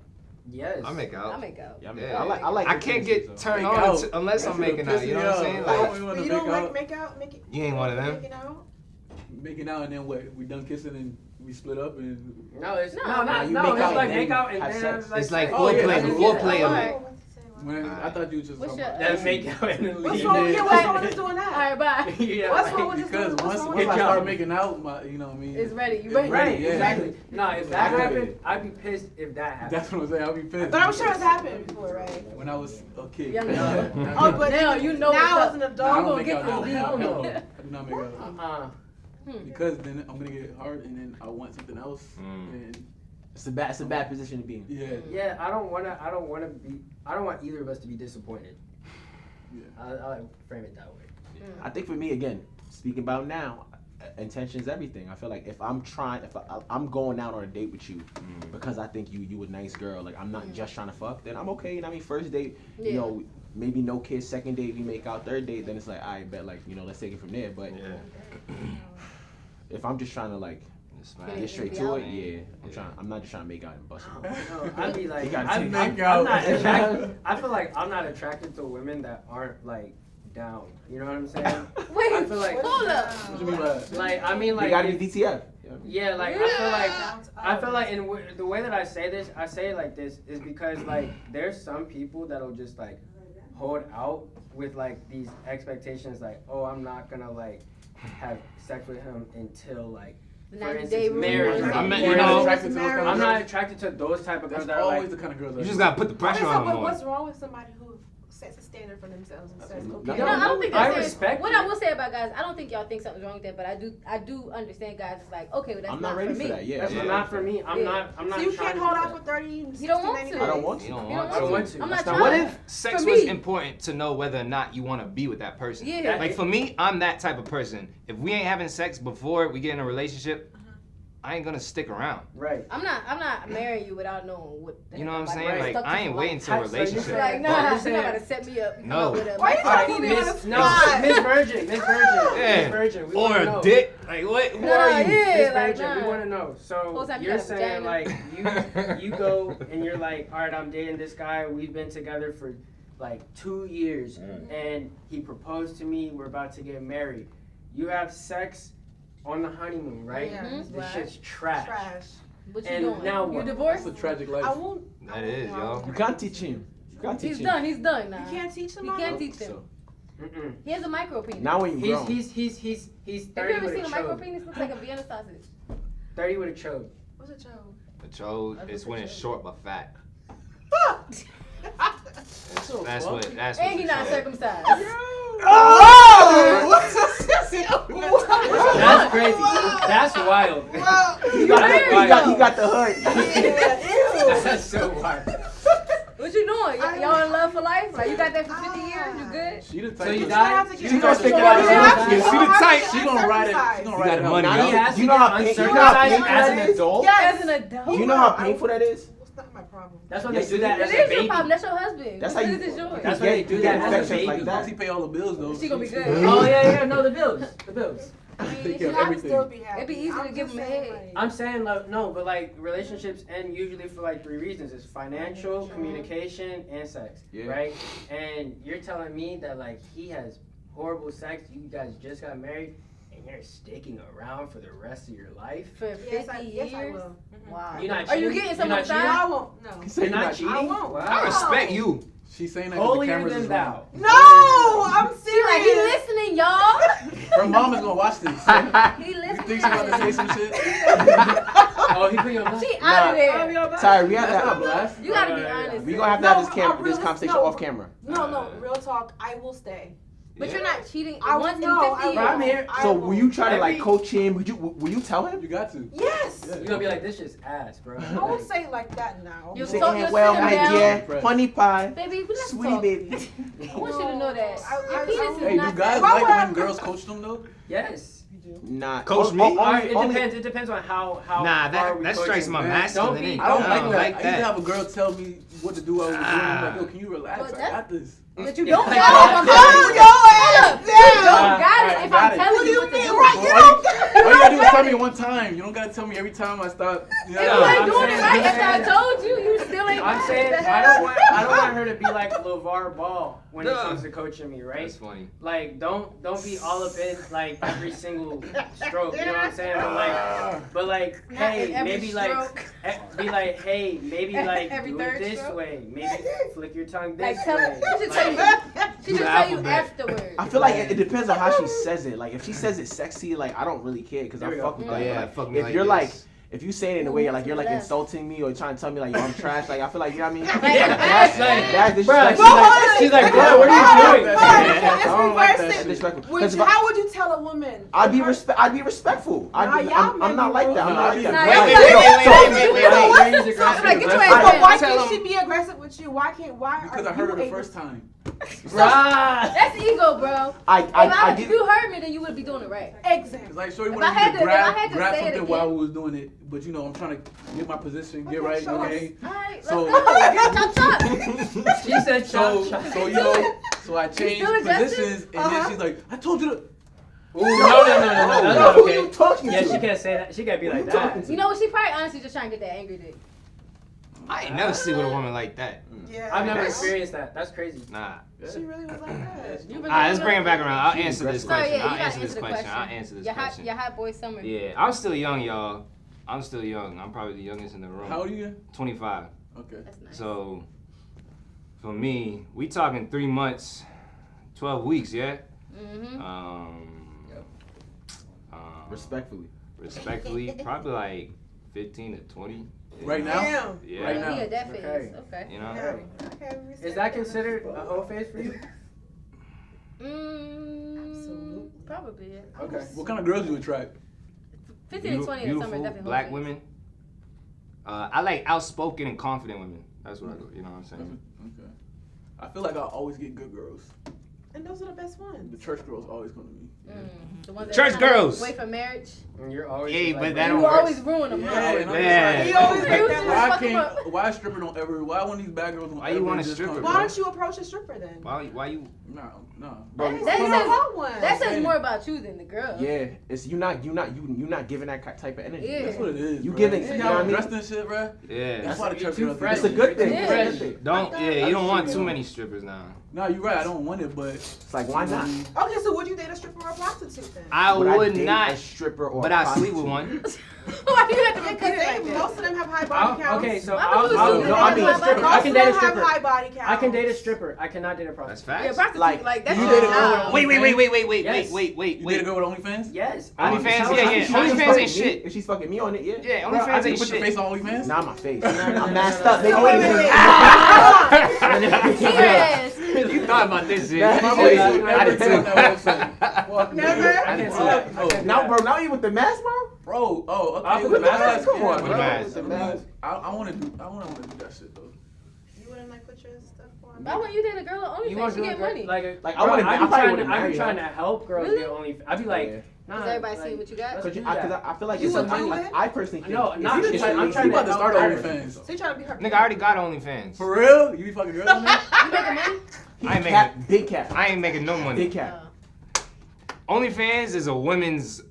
Yes. I make out. I make out. yeah, Yeah. I like. I can't get turned Make on out. unless I'm making out. You know what I'm saying? I Like, don't wanna You don't make like out. make out? Make it. you ain't one of them. Making out? Making out and then what? We done kissing and we split up and. No, it's No, no, not you no. make It's out like and make then out and have then sex. have It's like sex. Oh, yeah, foreplay. that's Before it. play Oh, of alright. it. When I thought you were just What's talking about your- Then make out and then What's leave. wrong? Yeah, what's wrong with us doing All that? right, bye. Yeah, What's like- wrong with us because doing? once What's wrong I with Good us? job. start making out, you know what I mean? It's ready. You It's ready? Right, Yeah. exactly. No, if that Activated. happened, I'd be pissed if that happened. That's what I'm saying. I'll be pissed. But I'm sure it's happened before, right? When I was a kid. Young Yeah. Oh, but now you know now what's as an up. adult, I I'm don't gonna make get out. this No, deep. no, I do not make out. Hmm. Because then I'm gonna get hard and then I want something else. And It's a bad position to be in. yeah. Yeah, I don't want either of us to be disappointed. Yeah. I like frame it that way. I think for me, again, speaking about now, intention is everything. I feel like if I'm going out on a date with you because I think you a nice girl, like I'm not just trying to fuck, then I'm okay. You know what I mean? First date, you know, maybe no kids. Second date, we make out. Third date, then it's like, I bet, like, you know, let's take it from there. But if I'm just trying to like get straight to it, I'm not just trying to make out and bust it. No, I'd be like, You gotta I'm make not out. attracted. I feel like I'm not attracted to women that aren't like down. You know what I'm saying? Wait, I feel like- hold up. What you mean by that? Like, I mean, They like, gotta be DTF. yeah, like I feel like in the way that I say it like this is because like there's some people that'll just like hold out with like these expectations, like, oh, I'm not gonna like have sex with him until like. The For 90-day instance, rule. marriage. I mean, Or you know, attracted to those kind of I'm not girls? attracted to those type of girls That's that are always like. the kind of girls. You just gotta put the pressure on them more. What's wrong with somebody who sets a standard for themselves and says, okay, No, I don't think I that's respect What it. I will say about guys, I don't think y'all think something's wrong with that, but I do understand guys. It's like, okay, well, that's I'm not ready for me. for that. Yeah, That's yeah. not for me. I'm Yeah. not. I'm not. So you trying can't to hold do out that. for 30, You don't 60, want 90 to. I don't want to. You don't You want I don't to. want to. I'm That's not not trying. What what if sex For was me. important to know whether or not you want to be with that person? Yeah. Like for me, I'm that type of person. If we ain't having sex before we get in a relationship, I ain't gonna stick around. Right. I'm not marrying you without knowing what. the You know heck what I'm I'm saying? like, Like stuck I to ain't for waiting life. till a So you're relationship. saying- Like, You're nah, you're saying- not about to set me up. Come No. up with a- Why you like, talking to me female- on the No, God. Miss Virgin, Miss Yeah. Virgin. We Or wanna a know. dick. Like what? Who No, are you? yeah. Miss like, Virgin, we nah. want to know. Whole So time you you're got a saying vagina. like you go and you're like, all right, I'm dating this guy. We've been together for like 2 years, and he proposed to me. We're about to get married. You have sex on the honeymoon, right? Yeah. Mhm. This shit's trash. trash. What you And doing? now You what? divorced? That's a tragic I life. won't. That is, yo. You can't teach him. You can't teach He's him. done. He's done now. You can't teach He somebody. can't teach them. So, Mm-mm. He has a micro penis. now when you He's grown, he's 30 Have you ever with seen a a micro chode. penis? Looks like a Vienna sausage. 30 with a chode. What's a joke? The chode is when it's short but fat. So That's fuck. what. That's And what. he the not chode- circumcised. That's crazy. That's wild. He got the hood. That's so wild. What you doing? Y'all in love for life? Like you got that for 50 years? You good? She the type. So you of- died? She gonna stick So around. you She have gonna- to- you see the type. She gonna ride it. She gonna ride got it. money, out. yo. Now he has to You know how get painful that uncircumcised as an is? adult? As an adult. Do you know how painful that is? What's not my problem? That's when Yes, they do that It as a is your baby. problem. That's your husband. That's What how you- is yours? That's why they do You that get as a infections baby. like As long as he that. pay all the bills though. She gonna be good. Oh yeah, no, the bills. The bills. I mean, Take she care of has to everything. still be happy. It'd be easy I'm to give just him a saying, head. like, I'm saying like no, but like relationships end usually for like 3 reasons. It's financial, communication, and sex. Yeah. Right? And you're telling me that like he has horrible sex, you guys just got married, and you're sticking around for the rest of your life? For 50 yes, I years? will. Wow. You're not Are you cheating? getting some You're on not the No, side? I won't. No. You're not cheating? I won't. Wow. I respect you. She's saying that 'cause the Holier cameras than is thou. wrong. No, I'm She like, he serious. listening, y'all. Her mom is gonna watch this. He You listening. think she's about to say some shit? Oh, he put you on blast? She out of there. Sorry, we have That's not to. blast. You gotta be honest. We gonna have to have this conversation off camera. No, real talk. I will stay. But you're not cheating I once in know, 50 years. I'm here. So will you try to like coach him? Will you tell him? You got to. Yes. Yeah. You're gonna be like, this shit's ass, bro. I won't say it like that now. You're Say, so- "Hey, you're well, sitting my down. dear, honey pie, Baby, let's sweetie talk. baby." I want you to know that. Your penis is Hey, do not guys that. like when girls coach them though? Yes. Nah, Coach me? Alright, it only- depends. It depends on how Nah, far we that coach strikes him. my man. masculine. Don't be- in. I don't like that. I used to that. have a girl tell me what to do. I was doing. I'm like, yo, can you relax? But I got this. But you don't Yeah. got it. I'm telling you. You don't got it if got I'm it. telling you what to do. All you gotta do is tell me one time. You don't gotta tell me every time I start. You know, If you I'm ain't doing it saying- right, I'm after I saying- told you, you still ain't I'm got saying it. I don't want her to be like LeVar Ball when it Duh. comes to coaching me, right? That's funny. Like don't be all up in like every single stroke. You know what I'm saying? But like, Not hey, in every maybe stroke. like be like, hey, maybe like Every do third it this stroke? way. Maybe flick your tongue this Like, tell way. she should tell you. She Do should the tell you alphabet. afterwards. I feel like it depends on how she says it. Like if she says it sexy, like I don't really care because There I we fuck go. with Oh that. yeah, Like, fuck me if like you're this. like, if you say it in a way like you're like Left. insulting me or trying to tell me like yo I'm trash, like I feel like you know what I mean. That's like, That's bruh, disrespectful. she's like, bro, what are you doing? I don't Let's like reverse that. it. That's disrespectful. Would 'Cause you, if I- how would you tell a woman? I'd be respectful. Nah, y'all I'm not like that. I'm not like Nah, that. y'all Wait, like- wait. I'm like, get your ass But down. why Tell can't him. she be aggressive with you? Why Because are I heard her you the able- first time. Right. That's ego, bro. I If you heard me, then you would be doing it right. Exactly. It's like, Shorty If wanted I had me to- to if I grab had to grab say it something again- while we was doing it, but you know, I'm trying to get my position, get Okay, right, show us. okay? Alright, let's So- go. Chop, chop. She said, So, chop, chop. so you know, so I changed still adjusting? positions, and then she's like, I told you to. Ooh, no, that's not Who you okay. talking Yeah, to? she can't say that. She can't be like you talking that. to? You know what? She probably honestly just trying to get that angry dick. I ain't never sleep with a woman like that. Yeah. I've never That's- experienced that. That's crazy. Nah. She really was like that. You Alright, let's bring it back around. I'll answer this Sorry, question. yeah, you I'll gotta answer this the question. I'll answer this Your question. hot boy summer. Yeah, I'm still young, y'all. I'm still young. I'm probably the youngest in the room. How old are you? 25. Okay. That's nice. So, for me, we talking 3 months, 12 weeks, yeah? Mm-hmm. Respectfully. Respectfully, probably like 15 to 20. Right now? Damn. Yeah. Right now. Yeah, that Okay. phase. Okay. You know? Okay, Is that considered a whole phase for you? Absolutely. Probably. Yeah. Okay. What kind of girls you attract? 15 to 20 in the summer Beautiful is definitely black whole phase. women. I like outspoken and confident women. That's what I go. You know what I'm saying? Okay. I feel like I always get good girls. And those are the best ones. The church girls always come to me. The ones that Church are trying to girls. Wait for marriage. And you're always Yeah, just but like, that You don't will work. always ruin them. Yeah, huh? and I'm just Yeah. like, He always Why make that why fuck 'em can't? up. Why a stripper don't ever? Why one of these bad girls don't Why you ever want a just stripper, come? Why bro? don't you approach a stripper then? Why you? No. Bro, That That's says- not one. That says saying. more about you than the girl. yeah, it's you not giving that type of energy. Yeah. That's what it is. You bro. giving- See you know how what I I'm mean? dressed and shit, bro. Yeah. That's why the church too girls. fresh. It's a good thing. Yeah. It's a good thing. Don't. Yeah, you don't want too Yeah. many strippers now. No, you're right. I don't want it, but It's like why not? Okay, so would you date a stripper or a prostitute then? I Would would date not. a stripper or But a I sleep with prostitute? one. Why you have to get Because cut like that? most of them have high body counts. Okay, so Why would you I'll assume no, that I they mean, have stripper. high I Most can of date a them have stripper. high body counts. I can date a stripper. I cannot date a That's prostitute. Yeah, facts. prostitute, Like, like that's you your dated a job. girl- Wait. Yes. You date a girl with OnlyFans? Yes. OnlyFans, I'm yeah, telling yeah. you. OnlyFans ain't shit. If she's fucking me on it, yeah. Yeah, Bro, I OnlyFans can ain't put your shit. face on OnlyFans? Not my face. no, I'm no, masked no, up. no. They Wait, don't wait, even. wait. Yes. You thought about this shit. That's My my face face. would I never did be too. on that website. Fuck no. Never? I can't see that. I can't see Now, that. bro, now you with the mask, bro? Bro, oh, okay. Off with with the mask? Come on, yeah, bro. With the mask. With the mask. I want to do that shit though. You wouldn't like put your stuff on? Why wouldn't you date a girl on You OnlyFans? want She to get money. Like I bro, wouldn't- I I probably be wouldn't marry trying her. to help girls Really? get OnlyFans. I'd be like, Yeah. nah. Does everybody like, see what you got? let's do Cause that. I feel like You it's would something. do Like, it? I personally think. No, not it's just just- I'm trying You to about to start help OnlyFans. So you trying to be her? Nigga, I already got OnlyFans. For real? You be fucking girls on there? You making money? I ain't Cap, making. big cap. I ain't making no money. Big cap. OnlyFans is a women's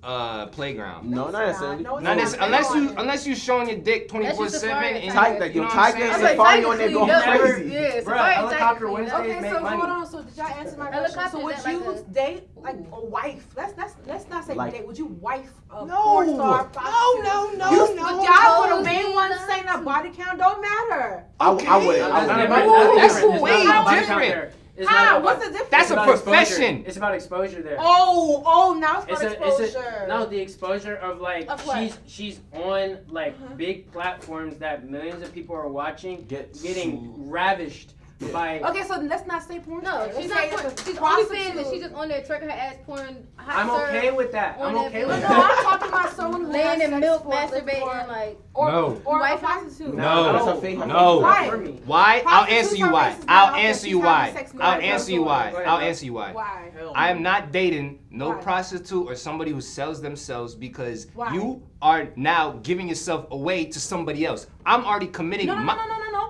playground. No, not necessarily. No, it's Not not. necessarily, unless you showing your dick That's 24/7 just Safari and and Tiger, Tiger. yo, you know what I'm Tiger saying? and Like, Safari Tiger on there cleaned going up. crazy. Yeah, Bruh, Safari and helicopter Tiger cleaned Wednesdays up. Okay, make so money. hold on. So did y'all answer my question? Helicopter, So would is that you like a- date like a wife? Let's not say Like- date. Would you wife a No. porn star? No, prostitute? no, no, You, no. But y'all for the No, main you one not. saying that body count don't matter. I wouldn't. That's I different. wouldn't. That's Ooh, different. way There's not a body different. count there. It's How? not about, What's the difference? That's it's a about profession. Exposure. It's about exposure there. Now it's about exposure. No, the exposure of like Of what? she's on like big platforms that millions of people are watching, getting ravished by. Okay, so let's not say porn. No, star. she's Let's not say porn. it's a She's only prostitute. saying that she's just on there twerking her ass porn. I'm okay with that. I'm okay with No, that. I'm talking about someone who Laying has in sex milk, for a living masturbating, like. No. Or a Wife- prostitute. No. That's her face. No. Why? Why? I'll answer you why. Prostitutes are I'll racist. answer you She's why. having sex with I'll other answer you girls. why. Go ahead, I'll bro. answer you why. Why? I am not dating no Why? prostitute or somebody who sells themselves because Why? you are now giving yourself away to somebody else. I'm already committing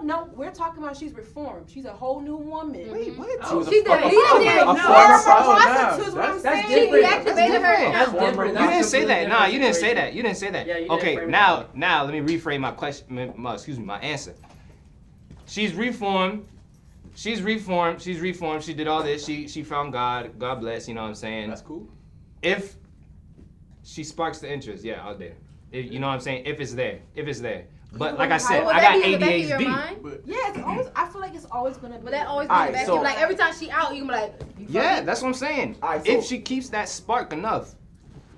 No, we're talking about she's reformed. She's a whole new woman. Wait, what? She was She a deleted former it. a No, former prostitutes, what I'm That's saying. different. Deactivated her. That's You different. didn't That's say that. completely Nah, you didn't say situation. that. You didn't say that. Yeah, you didn't okay, frame it now that way. let me rephrase my question. My answer. She's reformed. She's reformed. She did all this. She found God. God bless. You know what I'm saying? That's cool. If she sparks the interest, yeah, I'll date her. You know what I'm saying? If it's there. But like I said, Will I that got be in the back of your ADHD. mind? But Yeah, it's always. I feel like it's always gonna be. But that always be Alright, in the back so- of your like every time she out, you can be like, you Yeah, fucking? that's what I'm saying. Alright, so- If she keeps that spark enough,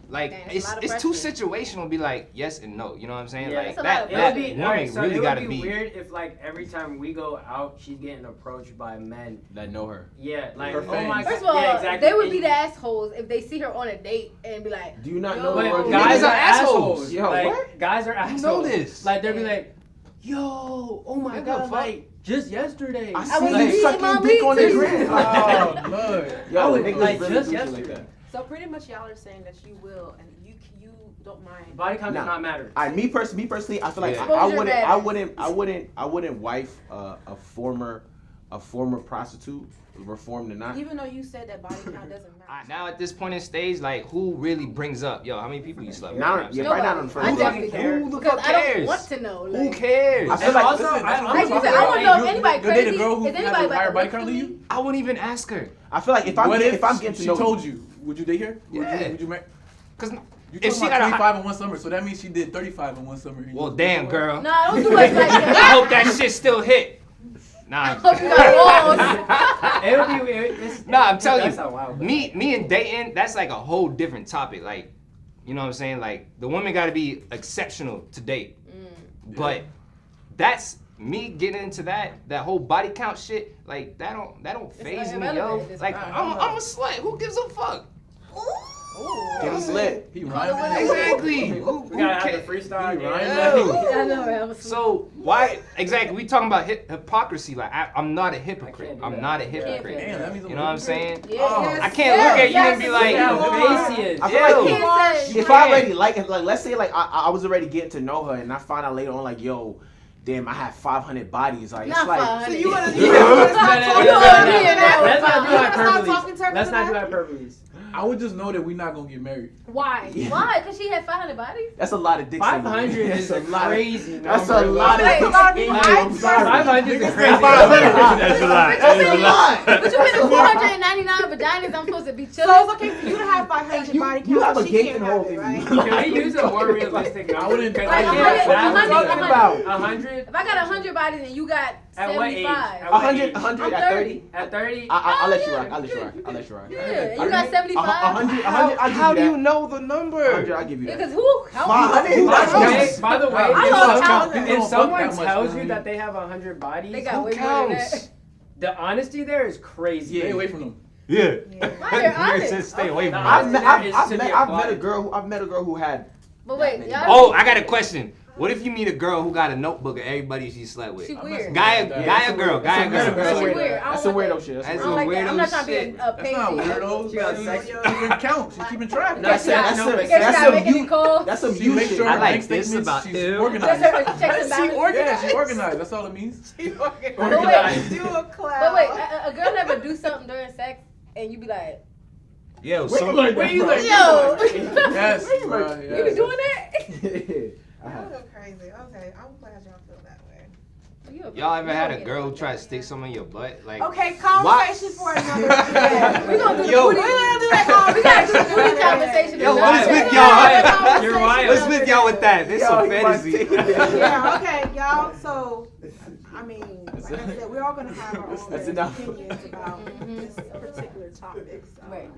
like Damn, that's a lot of it's too pressure. situational. Be like yes and no. You know what I'm saying? Yeah, Like that's a lot of It that would be woman alright, so really it gotta would be. weird if like every time we go out, she's getting approached by men. that know her. Yeah, like Her oh my fans. First god. of all, Yeah, exactly. they would be the assholes if they see her on a date and be like, Do you not Yo. know But the word? guys Niggas are are assholes. assholes. Yo, like, what? Guys are You assholes. know this. Like they'll be like, yo, oh my What the god, fuck? like just yesterday. I I see was you reading sucking my dick on the read too. gram. Oh, Lord. Yo, I would, niggas like, really just do shit like yesterday. that. So pretty much y'all are saying that you will and you don't mind. Body count Nah. does not matter. Me personally, I feel like Yeah. I wouldn't wife a former prostitute, reformed or not. Even though you said that body count doesn't matter. Now at this point in stage, like who really brings up, yo, how many people you slept with? Now, You know what I'm yeah, saying? right now on the first I date. definitely care. Who the because fuck I don't cares? want to know. Who Like, cares? I feel And like also, listen, that's what like you I'm said, I talking want to about. know if anybody You'll date crazy. a girl who Is has anybody a about higher to body look count for than me? you. I wouldn't even ask her. I feel like if I'm getting she to know her, told you, would you date her? Yeah. Would you marry? Cause You if told she me got a 25 in one summer, so that means she did 35 in one summer. and you well, was damn doing girl. Nah, don't do it like I that. hope that shit still hit. Nah, Hope you got balls. It would be weird. Nah, I'm telling That's not you, wild, but me and dating, that's like a whole different topic. Like, you know what I'm saying? Like, the woman got to be exceptional to date. But that's me getting into that whole body count shit. Like, that don't phase me, yo. irrelevant at this Like, point. I'm a slut. Who gives a fuck? get him lit. He rhyming. Exactly. We gotta have the freestyle. Right. Yeah. I know, right? I was So why exactly? We talking about hypocrisy? Like I'm not a I hypocrite. can't do I'm that. not a Can't hypocrite. be. Damn, that means I'm You know what I'm saying? Yeah. Oh. I can't look at you and be like, Look how face he is. I feel Yo. like Can't say- if I already like let's say like I was already getting to know her and I find out later on like yo, damn I have 500 bodies like Not it's like 500. So you wanna Yeah. Let's not do Let's not talk hyperboles. in terms Let's of not do that. hyperboles. I would just know that we're not gonna get married. Why? Yeah. Why? Because she had 500 bodies? that's a lot of dicks. 500 is That's a lot of- crazy number. That's a lot of Wait, dicks. Like, in you, I- I'm sorry. 500 is crazy. That's a lot. That's a lot. But you been in 499 vaginas, I'm supposed to be So chilling. it's okay for you to have 500 You- body you count, have but a she gaping can't hole have it, in right? you. Can we use a more realistic number? I wouldn't- Because Like I 100, can't. That's what I'm talking about. 100. If I got 100 bodies and you got At what age? 75. At what 100 age? 100 I'm at 30. 30. At 30? I'll let you yeah. rock. I'll let you rock. I'll let you rock. Yeah, and you got 75. 100 I'll give How you do that. you know the number? 100 I'll give you that. Because who? How 500? That's That's By the way, I love childhood. if Fuck someone that much, tells man. you that they have 100 bodies, They got Who way more than counts? that. the honesty there is crazy. Stay away from them. Yeah. Why you're honest? Just stay away from Okay. me. I've met to be applauded. I've met a girl who had But wait, y'all. Oh, I got a question. What if you meet a girl who got a notebook of everybody she slept with? She weird. Guy or girl? Guy or girl? That's weird. I That's don't some want weirdo that. shit. That's I That's don't like that. I'm weirdo not trying to be shit. a That's pain. not weirdos. She got She's sex. keeping count. She's keeping track. No, she got that's no, a- but Guess that's you're some not making you- any calls. That's some She you makes shit. sure I her like bank this statements, about she's you. That's organized. her checks and She balances. organized. She's organized. That's all it means. Organized. Do a cloud. But wait, a girl never do something during sex and you be like, Yo, Where so you learn that Where you from? learn yo, Yes, bro. you be Yes. doing that? Y'all go crazy. Okay, I'm glad y'all feel that way. y'all ever had a girl try to stick some in your butt? Like, Okay, conversation for another day. We gonna do the Yo. booty. We gonna do that. We gotta do the booty conversation. Yo, another what's day. with y'all? You're wild. What's with y'all with that? This is Yo, some you might fantasy. take it there. Yeah, okay, y'all. So I mean, like I said, we're all gonna have our own That's enough. opinions about this particular topic. So. Right.